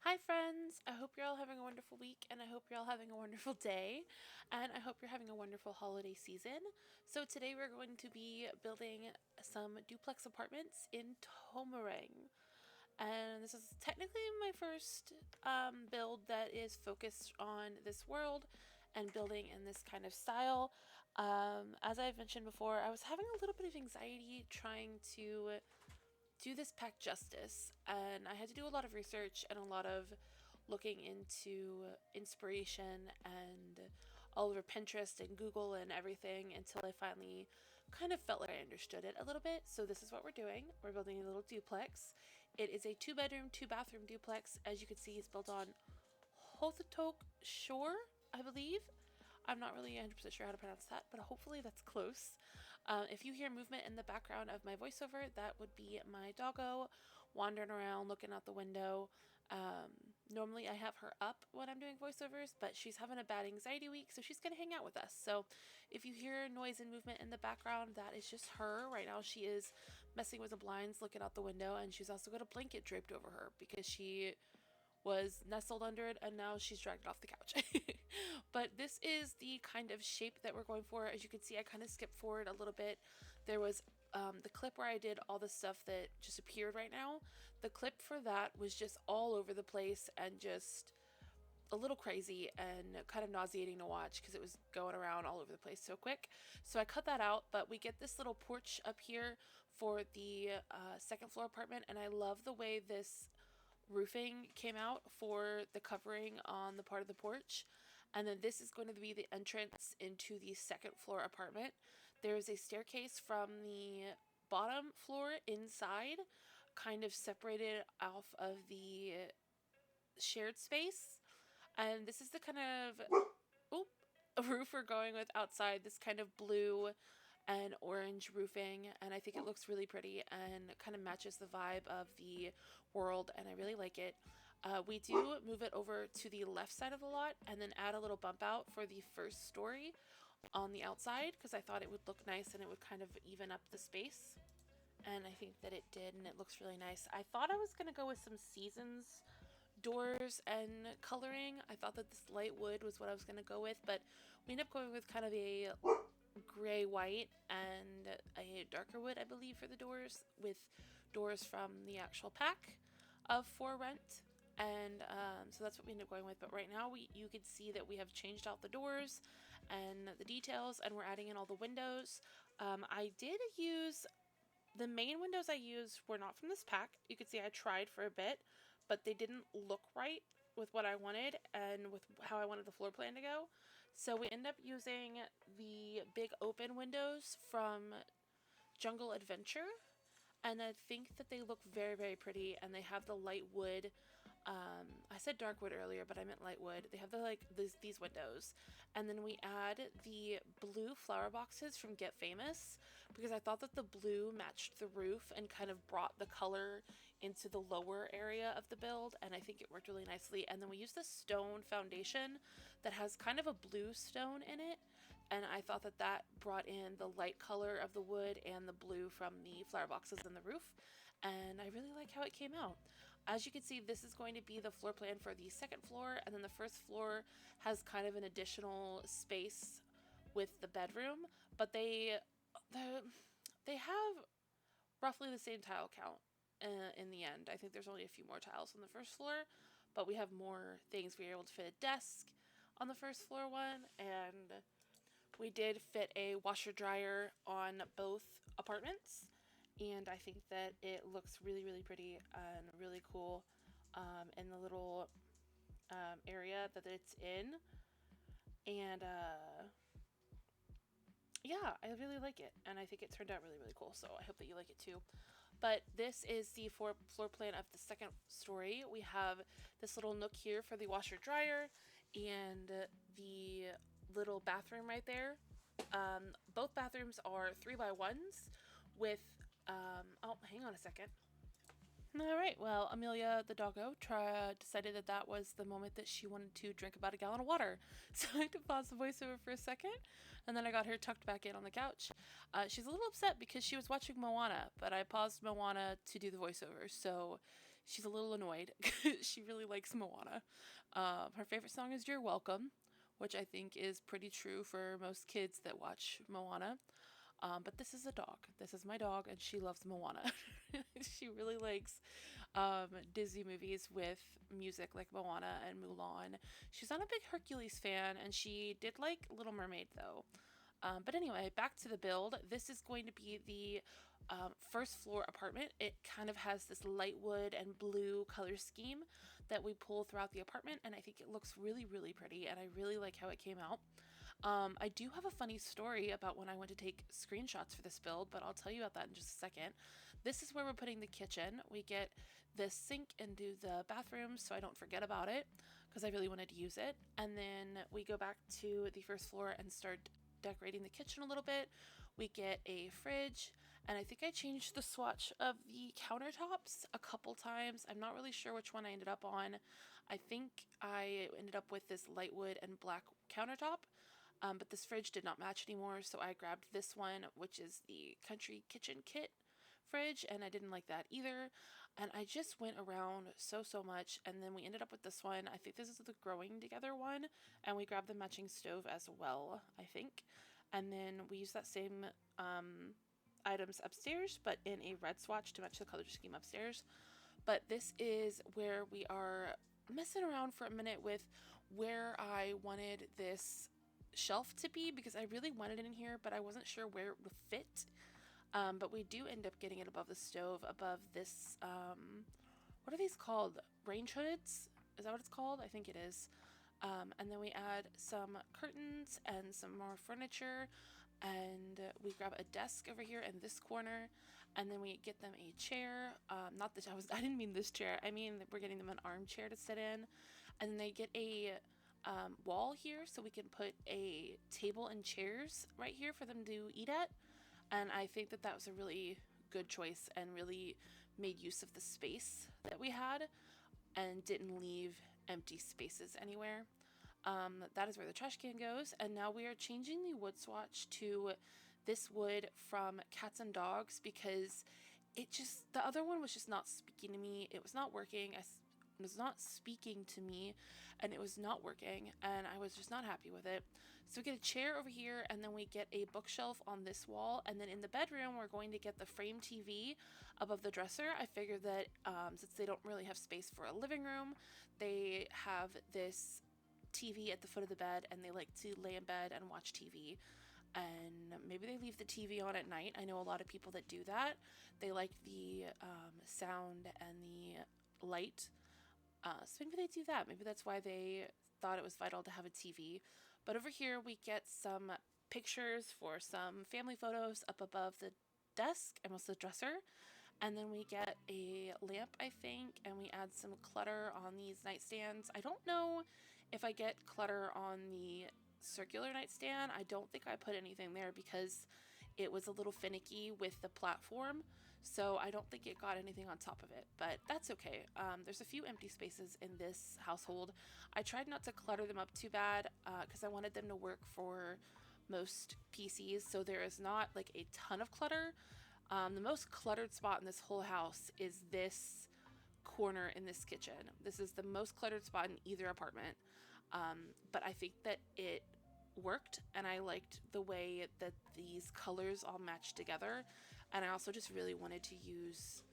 Hi, friends! I hope you're all having a wonderful week, and I hope you're all having a wonderful day, and I hope you're having a wonderful holiday season. So, today we're going to be building some duplex apartments in Tomarang. And this is technically my first build that is focused on this world and building in this kind of style. As I've mentioned before, I was having a little bit of anxiety trying to do this pack justice, and I had to do a lot of research and a lot of looking into inspiration and all over Pinterest and Google and everything until I finally kind of felt like I understood it a little bit. So this is what we're doing. We're building a little duplex. It is a 2-bedroom, 2-bathroom duplex. As you can see, it's built on Hothotok shore, I believe. I'm not really 100% sure how to pronounce that, but hopefully that's close. If you hear movement in the background of my voiceover, that would be my doggo wandering around looking out the window. Normally I have her up when I'm doing voiceovers, but she's having a bad anxiety week, so she's going to hang out with us. So if you hear noise and movement in the background, that is just her. Right now she is messing with the blinds, looking out the window, and she's also got a blanket draped over her because she was nestled under it and now she's dragged off the couch. But this is the kind of shape that we're going for. As you can see, I kind of skipped forward a little bit. There was the clip where I did all the stuff that just appeared right now. The clip for that was just all over the place and just a little crazy and kind of nauseating to watch because it was going around all over the place so quick. So I cut that out, but we get this little porch up here for the second floor apartment, and I love the way this roofing came out for the covering on the part of the porch. And then this is going to be the entrance into the second floor apartment. There's a staircase from the bottom floor inside, kind of separated off of the shared space. And this is the kind of roof we're going with outside, this kind of blue and orange roofing, and I think it looks really pretty and kind of matches the vibe of the world, and I really like it. We do move it over to the left side of the lot and then add a little bump out for the first story on the outside because I thought it would look nice and it would kind of even up the space, and I think that it did, and it looks really nice. I thought I was going to go with some seasons doors and coloring. I thought that this light wood was what I was going to go with, but we ended up going with kind of a gray white and a darker wood, I believe, for the doors, with doors from the actual pack of For Rent. And so that's what we ended up going with. But right now you can see that we have changed out the doors and the details, and we're adding in all the windows. I did use the main windows I used were not from this pack. You can see I tried for a bit, but they didn't look right with what I wanted and with how I wanted the floor plan to go. So we end up using the big open windows from Jungle Adventure, and I think that they look very, very pretty, and they have the light wood. I said dark wood earlier, but I meant light wood. They have these windows, and then we add the blue flower boxes from Get Famous because I thought that the blue matched the roof and kind of brought the color into the lower area of the build, and I think it worked really nicely. And then we use this stone foundation that has kind of a blue stone in it, and I thought that that brought in the light color of the wood and the blue from the flower boxes and the roof, and I really like how it came out. As you can see, this is going to be the floor plan for the second floor, and then the first floor has kind of an additional space with the bedroom, but they have roughly the same tile count in the end. I think there's only a few more tiles on the first floor, but we have more things. We were able to fit a desk on the first floor one, and we did fit a washer dryer on both apartments, and I think that it looks really, really pretty and really cool in the little area that it's in. And yeah, I really like it, and I think it turned out really, really cool, so I hope that you like it too. But this is the floor plan of the second story. We have this little nook here for the washer dryer and the little bathroom right there. Both bathrooms are 3x1s with oh, hang on a second. All right, well, Amelia, the doggo, decided that that was the moment that she wanted to drink about a gallon of water. So I had to pause the voiceover for a second, and then I got her tucked back in on the couch. She's a little upset because she was watching Moana, but I paused Moana to do the voiceover, so she's a little annoyed. She really likes Moana. Her favorite song is You're Welcome, which I think is pretty true for most kids that watch Moana. But this is a dog. This is my dog, and she loves Moana. She really likes Disney movies with music like Moana and Mulan. She's not a big Hercules fan, and she did like Little Mermaid though. But anyway, back to the build. This is going to be the first floor apartment. It kind of has this light wood and blue color scheme that we pull throughout the apartment, and I think it looks really, really pretty, and I really like how it came out. I do have a funny story about when I went to take screenshots for this build, but I'll tell you about that in just a second. This is where we're putting the kitchen. We get the sink into the bathroom so I don't forget about it because I really wanted to use it. And then we go back to the first floor and start decorating the kitchen a little bit. We get a fridge, and I think I changed the swatch of the countertops a couple times. I'm not really sure which one I ended up on. I think I ended up with this light wood and black countertop. But this fridge did not match anymore, so I grabbed this one, which is the Country Kitchen Kit fridge, and I didn't like that either. And I just went around so much, and then we ended up with this one. I think this is the Growing Together one, and we grabbed the matching stove as well, I think. And then we used that same items upstairs, but in a red swatch to match the color scheme upstairs. But this is where we are messing around for a minute with where I wanted this shelf to be, because I really wanted it in here, but I wasn't sure where it would fit. But we do end up getting it above the stove, above this, what are these called? Range hoods? Is that what it's called? I think it is. And then we add some curtains and some more furniture, and we grab a desk over here in this corner, and then we get them a chair. Not this, I didn't mean this chair. I mean, we're getting them an armchair to sit in, and then they get a wall here so we can put a table and chairs right here for them to eat at. And I think that that was a really good choice and really made use of the space that we had and didn't leave empty spaces anywhere. That is where the trash can goes. And now we are changing the wood swatch to this wood from Cats and Dogs, because the other one was just not speaking to me. It was not working. It was not speaking to me, and it was not working, and I was just not happy with it. So we get a chair over here, and then we get a bookshelf on this wall, and then in the bedroom we're going to get the frame TV above the dresser. I figured that since they don't really have space for a living room, they have this TV at the foot of the bed, and they like to lay in bed and watch TV. And maybe they leave the TV on at night. I know a lot of people that do that. They like the sound and the light. So maybe they do that. Maybe that's why they thought it was vital to have a TV. But over here we get some pictures for some family photos up above the desk and most of the dresser. And then we get a lamp, I think, and we add some clutter on these nightstands. I don't know if I get clutter on the circular nightstand. I don't think I put anything there because it was a little finicky with the platform. So I don't think it got anything on top of it, but that's okay. There's a few empty spaces in this household. I tried not to clutter them up too bad because I wanted them to work for most PCs, so there is not like a ton of clutter. The most cluttered spot in this whole house is this corner in this kitchen. This is the most cluttered spot in either apartment, but I think that it worked, and I liked the way that these colors all matched together. And I also just really wanted to use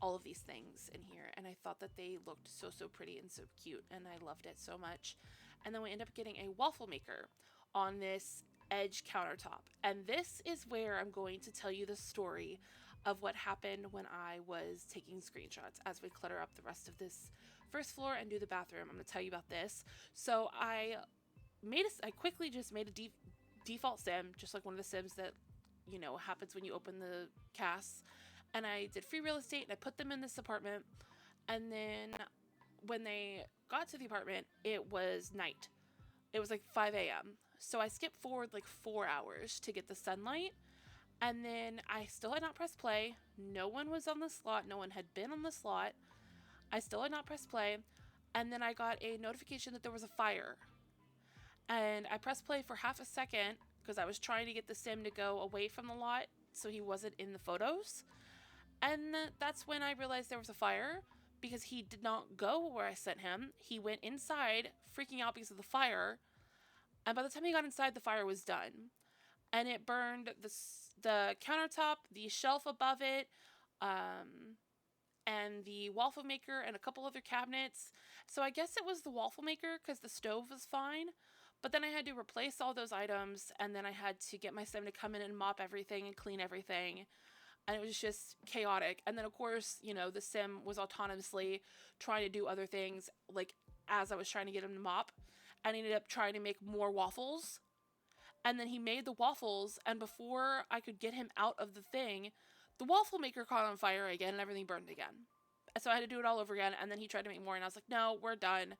all of these things in here, and I thought that they looked so pretty and so cute, and I loved it so much. And then we end up getting a waffle maker on this edge countertop, and this is where I'm going to tell you the story of what happened when I was taking screenshots as we clutter up the rest of this first floor and do the bathroom. I'm going to tell you about this. So I quickly just made a default sim, just like one of the sims that happens when you open the casts, and I did free real estate, and I put them in this apartment. And then when they got to the apartment, it was night. It was like 5 a.m. So I skipped forward like 4 hours to get the sunlight, and then I still had not pressed play. No one was on the slot. No one had been on the slot. I still had not pressed play, and then I got a notification that there was a fire, and I pressed play for half a second because I was trying to get the sim to go away from the lot so he wasn't in the photos. And that's when I realized there was a fire, because he did not go where I sent him. He went inside, freaking out because of the fire. And by the time he got inside, the fire was done. And it burned the countertop, the shelf above it, and the waffle maker and a couple other cabinets. So I guess it was the waffle maker because the stove was fine. But then I had to replace all those items, and then I had to get my sim to come in and mop everything and clean everything. And it was just chaotic. And then, of course, you know, the sim was autonomously trying to do other things, like as I was trying to get him to mop. And he ended up trying to make more waffles. And then he made the waffles, and before I could get him out of the thing, the waffle maker caught on fire again and everything burned again. So I had to do it all over again, and then he tried to make more, and I was like, no, we're done.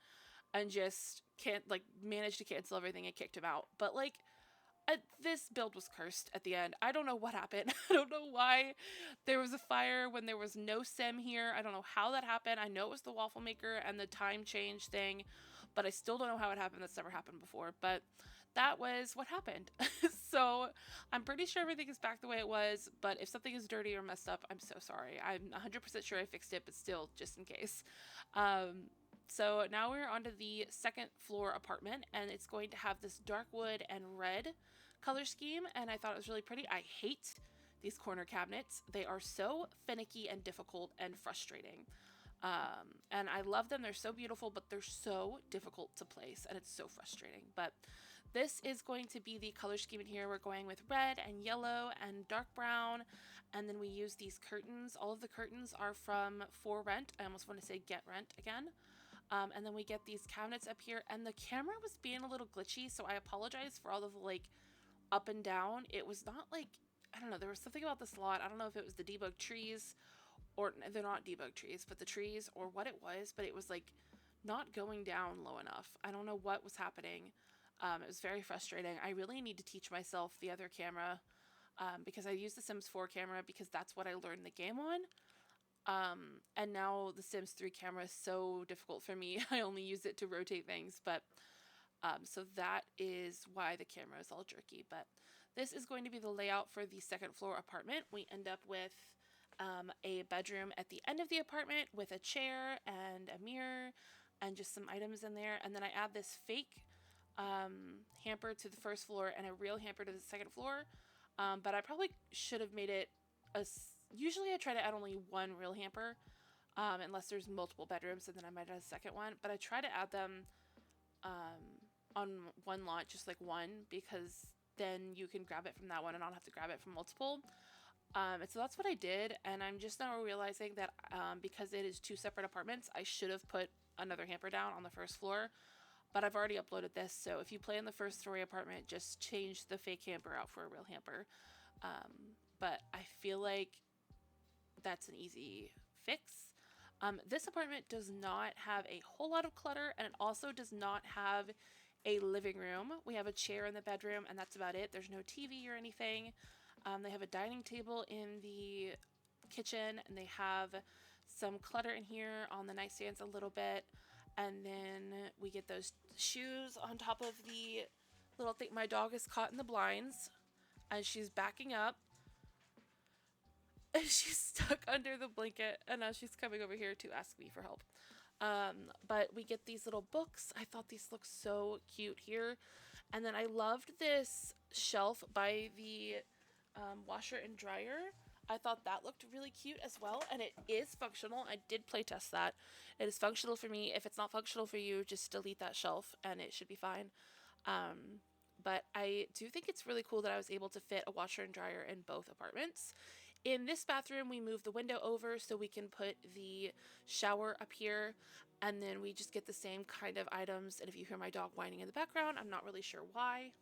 And just can't, like, managed to cancel everything and kicked him out. But, like, this build was cursed at the end. I don't know what happened. I don't know why there was a fire when there was no sim here. I don't know how that happened. I know it was the waffle maker and the time change thing, but I still don't know how it happened. That's never happened before. But that was what happened. So I'm pretty sure everything is back the way it was, but if something is dirty or messed up, I'm so sorry. I'm 100% sure I fixed it, but still, just in case. So now we're onto the second floor apartment, and it's going to have this dark wood and red color scheme, and I thought it was really pretty. I hate these corner cabinets. They are so finicky and difficult and frustrating. And I love them. They're so beautiful, but they're so difficult to place, and it's so frustrating. But this is going to be the color scheme in here. We're going with red and yellow and dark brown, and then we use these curtains. All of the curtains are from For Rent. I almost want to say Get Rent again. And then we get these cabinets up here, and the camera was being a little glitchy, so I apologize for all of the, like, up and down. It was not like, I don't know, there was something about this lot. I don't know if it was the debug trees, or they're not debug trees, but the trees, or what it was, but it was, like, not going down low enough. I don't know what was happening. It was very frustrating. I really need to teach myself the other camera, because I use the Sims 4 camera because that's what I learned the game on. And now the Sims 3 camera is so difficult for me. I only use it to rotate things, but so that is why the camera is all jerky. But this is going to be the layout for the second floor apartment. We end up with a bedroom at the end of the apartment with a chair and a mirror and just some items in there. And then I add this fake hamper to the first floor and a real hamper to the second floor. But I probably should have made it usually I try to add only one real hamper, unless there's multiple bedrooms, and then I might add a second one. But I try to add them on one lot, just like one, because then you can grab it from that one and I don't have to grab it from multiple. And so that's what I did, and I'm just now realizing that because it is two separate apartments, I should have put another hamper down on the first floor. But I've already uploaded this, so if you play in the first story apartment, just change the fake hamper out for a real hamper. But I feel like that's an easy fix. This apartment does not have a whole lot of clutter, and it also does not have a living room. We have a chair in the bedroom, and that's about it. There's no TV or anything. They have a dining table in the kitchen, and they have some clutter in here on the nightstands a little bit. And then we get those shoes on top of the little thing. My dog is caught in the blinds, and she's backing up. And she's stuck under the blanket, and now she's coming over here to ask me for help. But we get these little books. I thought these looked so cute here. And then I loved this shelf by the washer and dryer. I thought that looked really cute as well, and it is functional. I did play test that. It is functional for me. If it's not functional for you, just delete that shelf and it should be fine. But I do think it's really cool that I was able to fit a washer and dryer in both apartments. In this bathroom, we move the window over so we can put the shower up here, and then we just get the same kind of items. And if you hear my dog whining in the background, I'm not really sure why.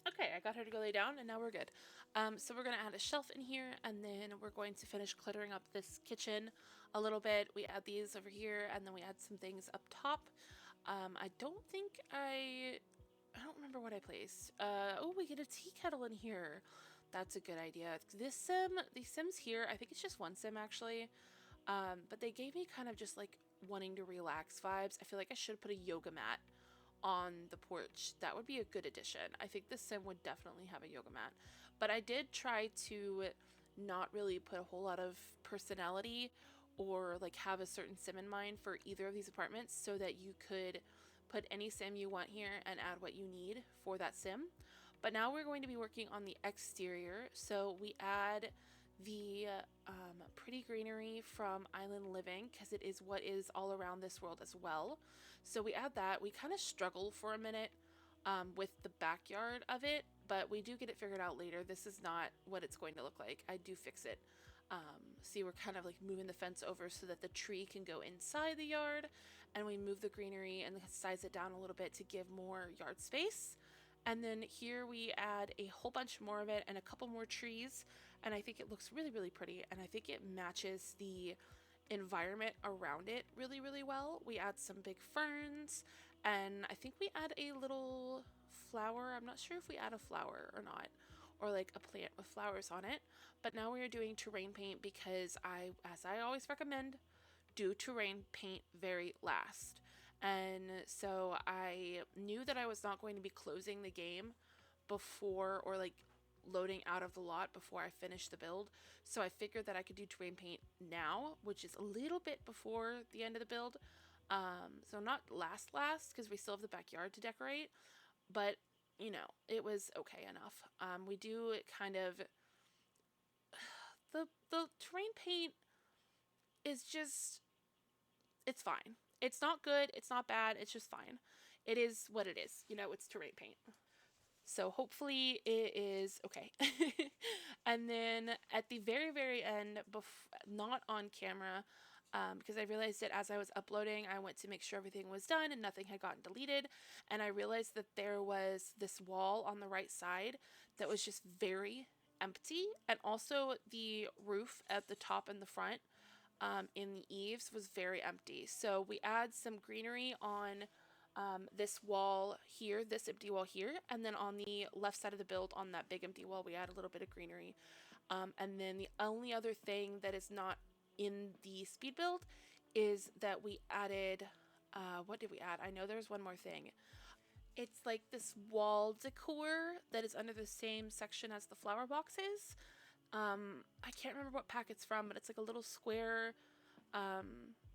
Okay, I got her to go lay down, and now we're good. So we're going to add a shelf in here, and then we're going to finish cluttering up this kitchen a little bit. We add these over here, and then we add some things up top. I don't remember what I placed. Oh, we get a tea kettle in here. That's a good idea. These Sims here, I think it's just one Sim actually, but they gave me kind of just like wanting to relax vibes. I feel like I should put a yoga mat on the porch. That would be a good addition. I think this Sim would definitely have a yoga mat, but I did try to not really put a whole lot of personality or like have a certain sim in mind for either of these apartments so that you could put any sim you want here and add what you need for that sim. But now we're going to be working on the exterior. So we add the pretty greenery from Island Living because it is what is all around this world as well. So we add that. We kind of struggle for a minute with the backyard of it, but we do get it figured out later. This is not what it's going to look like. I do fix it. See, we're kind of like moving the fence over so that the tree can go inside the yard, and we move the greenery and size it down a little bit to give more yard space. And then here we add a whole bunch more of it and a couple more trees, and I think it looks really, really pretty, and I think it matches the environment around it really, really well. We add some big ferns, and I think we add a little flower. I'm not sure if we add a flower or not, or like a plant with flowers on it. But now we are doing terrain paint because as I always recommend, do terrain paint very last. And so I knew that I was not going to be closing the game before, or like loading out of the lot before I finished the build. So I figured that I could do terrain paint now, which is a little bit before the end of the build. So not last because we still have the backyard to decorate, but you know, it was okay enough. We do kind of the terrain paint is just, it's fine. It's not good, it's not bad, it's just fine. It is what it is. You know, it's terrain paint. So hopefully it is okay. And then at the very, very end, not on camera, because I realized that as I was uploading, I went to make sure everything was done and nothing had gotten deleted. And I realized that there was this wall on the right side that was just very empty. And also the roof at the top and the front in the eaves was very empty. So we add some greenery on this wall here, this empty wall here, and then on the left side of the build on that big empty wall we add a little bit of greenery. And then the only other thing that is not in the speed build is that we added, what did we add? I know there's one more thing. It's like this wall decor that is under the same section as the flower boxes. I can't remember what pack it's from, but it's like a little square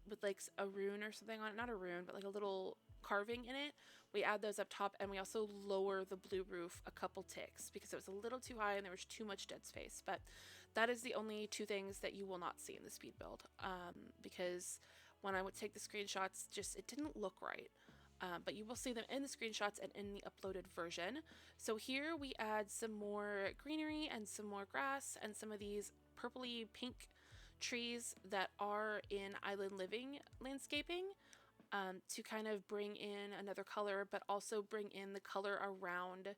with like a rune or something on it. Not a rune, but like a little carving in it. We add those up top, and we also lower the blue roof a couple ticks because it was a little too high and there was too much dead space. But that is the only two things that you will not see in the speed build, because when I would take the screenshots, just it didn't look right. But you will see them in the screenshots and in the uploaded version. So here we add some more greenery and some more grass and some of these purpley pink trees that are in Island Living landscaping, to kind of bring in another color, but also bring in the color around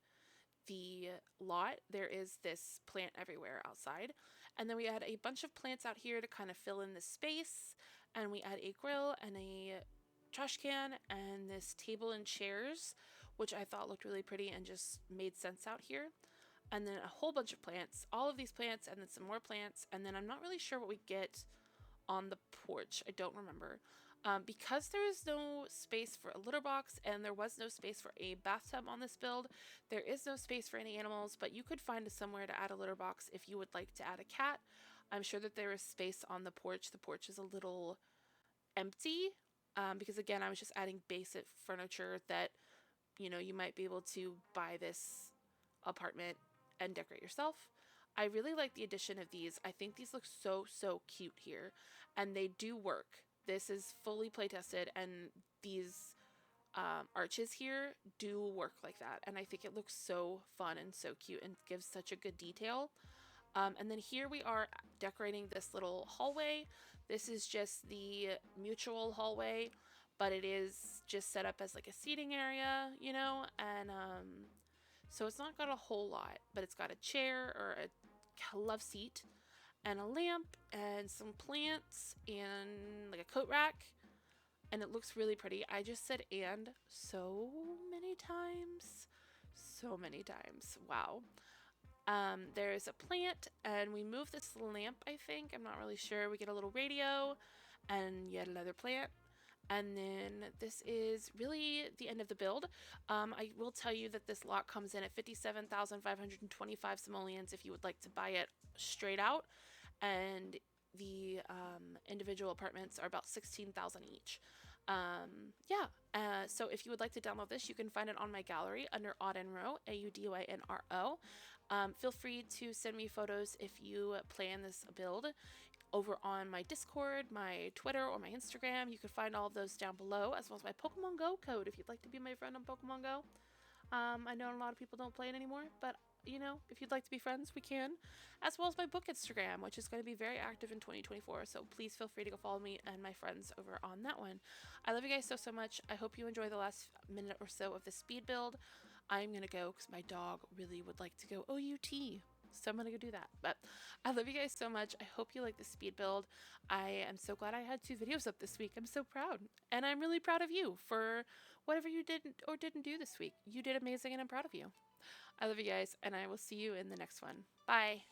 the lot. There is this plant everywhere outside. And then we add a bunch of plants out here to kind of fill in the space. And we add a grill and a trash can and this table and chairs, which I thought looked really pretty and just made sense out here. And then a whole bunch of plants, all of these plants, and then some more plants. And then I'm not really sure what we get on the porch. I don't remember. Because there is no space for a litter box and there was no space for a bathtub on this build, there is no space for any animals, but you could find somewhere to add a litter box if you would like to add a cat. I'm sure that there is space on the porch. The porch is a little empty, because again, I was just adding basic furniture that, you know, you might be able to buy this apartment and decorate yourself. I really like the addition of these. I think these look so, so cute here, and they do work. This is fully play tested, and these arches here do work like that, and I think it looks so fun and so cute and gives such a good detail. And then here we are decorating this little hallway. This is just the mutual hallway, but it is just set up as like a seating area, you know, and so it's not got a whole lot, but it's got a chair or a love seat and a lamp and some plants and like a coat rack, and it looks really pretty. I just said "and" so many times. So many times. Wow. There's a plant, and we move this lamp, I think. I'm not really sure. We get a little radio and yet another plant. And then this is really the end of the build. I will tell you that this lot comes in at 57,525 simoleons if you would like to buy it straight out. And the individual apartments are about 16,000 each. Yeah. So if you would like to download this, you can find it on my gallery under AudynRo, AudynRo. Feel free to send me photos if you plan this build over on my Discord, my Twitter, or my Instagram. You can find all of those down below, as well as my Pokemon Go code if you'd like to be my friend on Pokemon Go. I know a lot of people don't play it anymore, but you know, if you'd like to be friends, we can. As well as my book Instagram, which is going to be very active in 2024. So please feel free to go follow me and my friends over on that one. I love you guys so much. I hope you enjoy the last minute or so of the speed build. I'm going to go because my dog really would like to go OUT. So I'm going to go do that. But I love you guys so much. I hope you like the speed build. I am so glad I had 2 videos up this week. I'm so proud. And I'm really proud of you for whatever you did or didn't do this week. You did amazing and I'm proud of you. I love you guys, and I will see you in the next one. Bye.